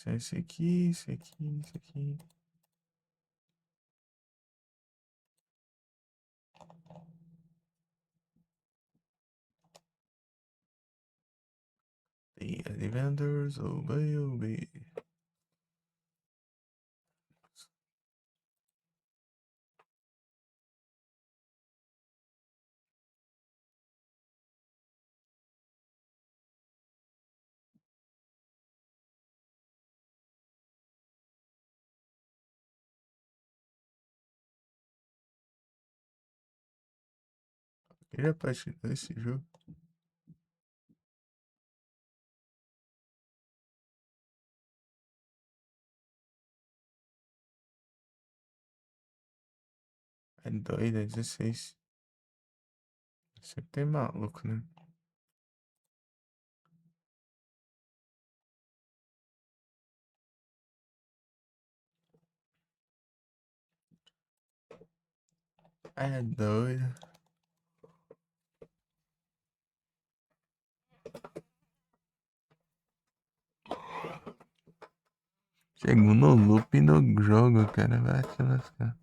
Esse aqui, esse aqui, esse aqui. The Adventures of Baby. Ele é parte desse jogo. É doido, é 16. Sempre tem maluco, né? É doido. Chegou no loop do jogo, cara. Vai te lascar.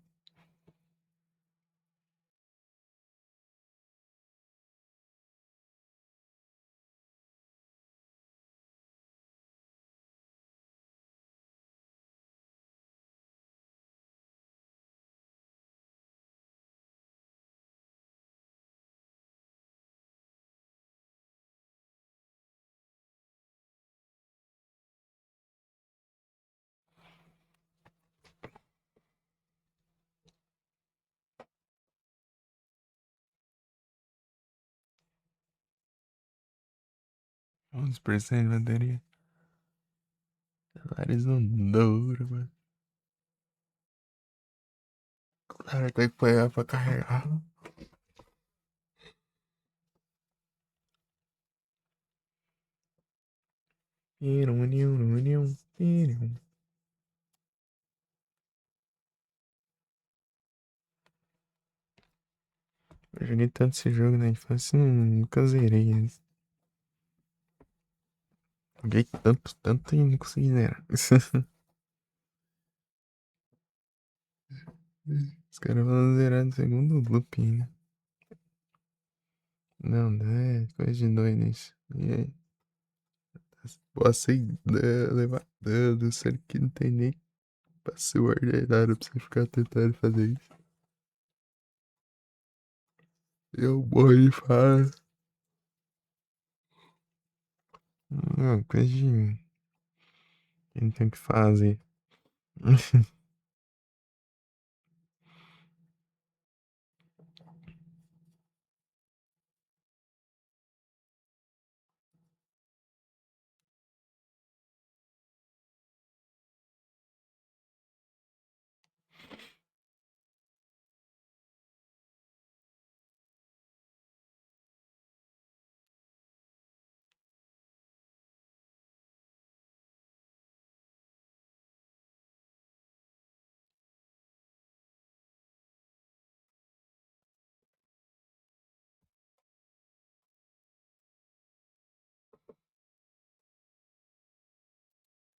Uns por cento de bateria. Celulares não dura, mano. Claro que tem que pegar pra carregar. Eu joguei tanto esse jogo na infância, nunca zerei ele. Joguei tanto, tanto e não consegui zerar. Os caras vão zerar no segundo loop ainda. Não, é coisa de doido isso. E aí, posso levar dano, sendo que não tem nem password nem nada pra você ficar tentando fazer isso. Eu morro de fala. Não, coisa de. Quem tem que fazer.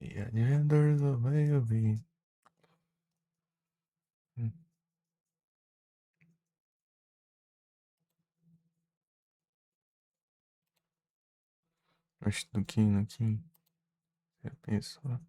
E admiradores vai ouvir. Oxe, do Kim, no Kim. Já pensou?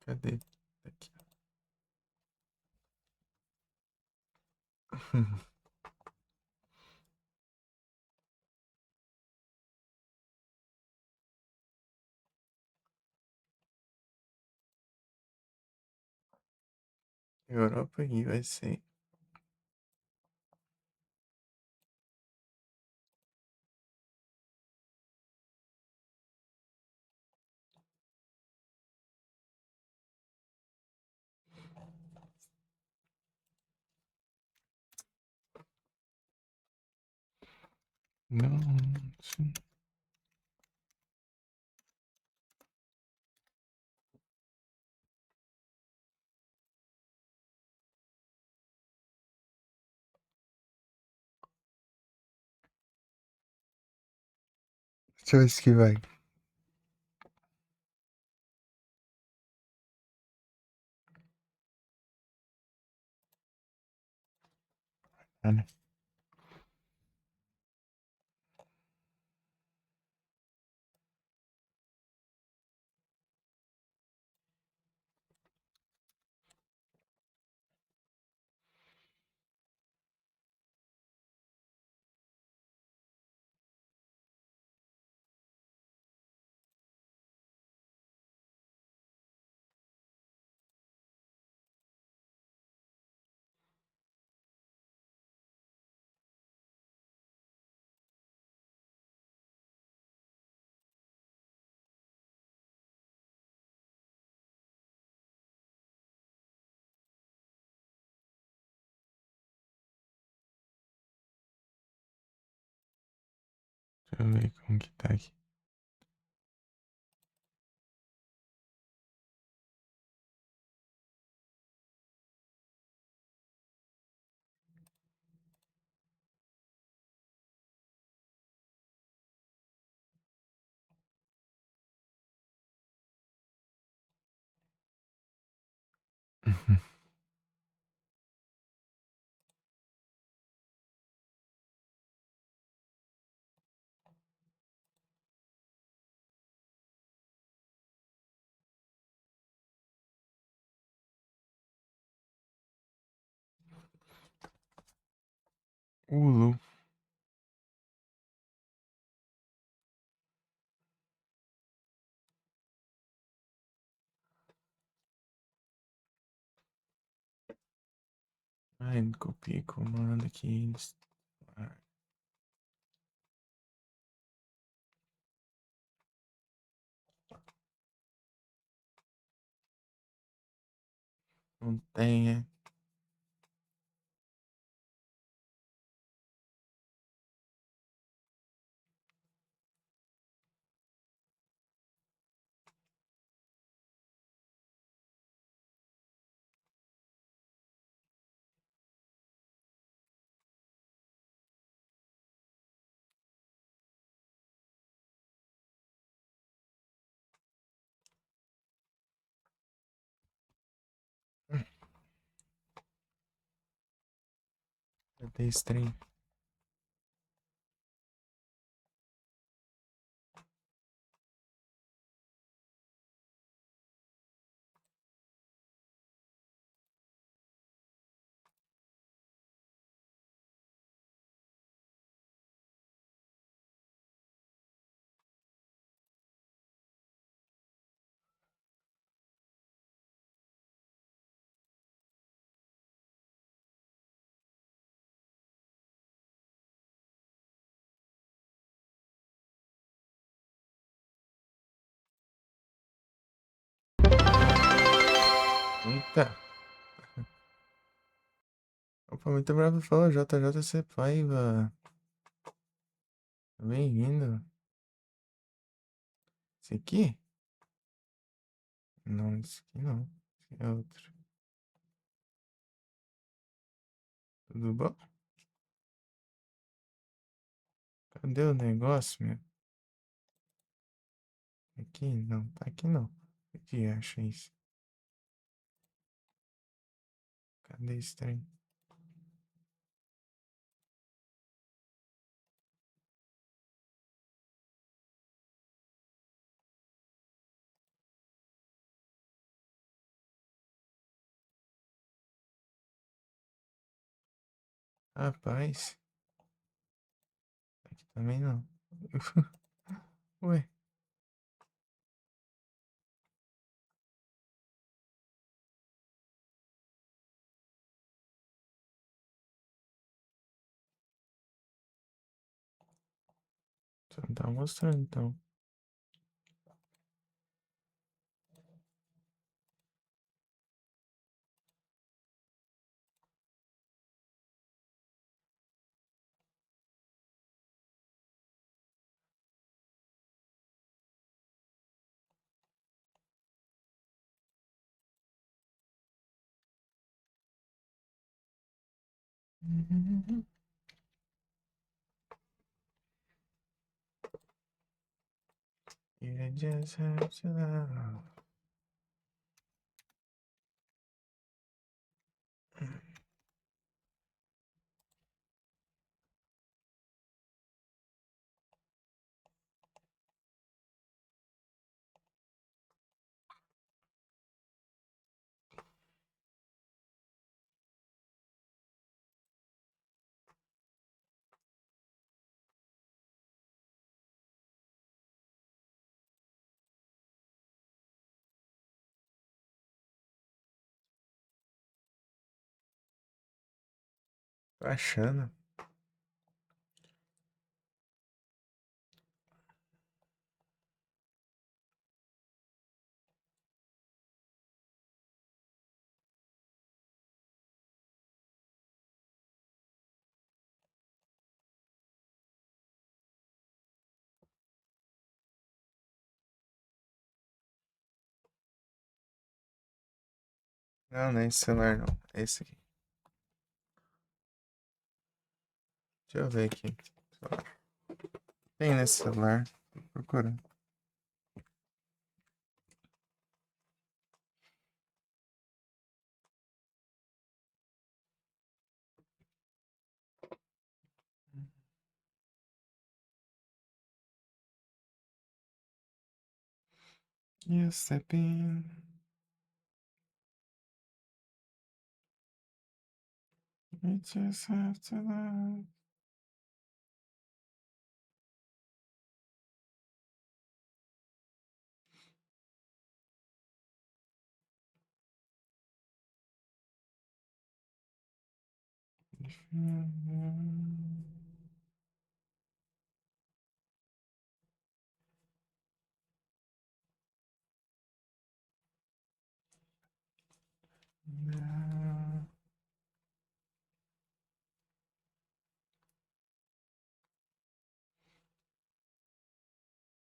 Cadê? Aqui. Europa e USA. Não, sim. Deixa eu ver se que vai. Ah, né? Deixa eu ver como que tá aqui. Lu. Ai, copia comando aqui. Não tem, é? Cadê esse trem? Eita. Opa, muito bravo falou, JJC Paiva. Bem-vindo. Esse aqui? Não, esse aqui não. Esse é outro. Tudo bom? Cadê o negócio, meu? Aqui? Não, tá aqui não. Aqui, acha isso. Cadê esse trem? Rapaz, aqui também não. Ué, você não tá mostrando então. You just have to love. Tô achando. Não, não é esse celular não. É esse aqui. Deixa eu ver aqui. Tem nesse celular. Tô procurando. You step in. You just have to love.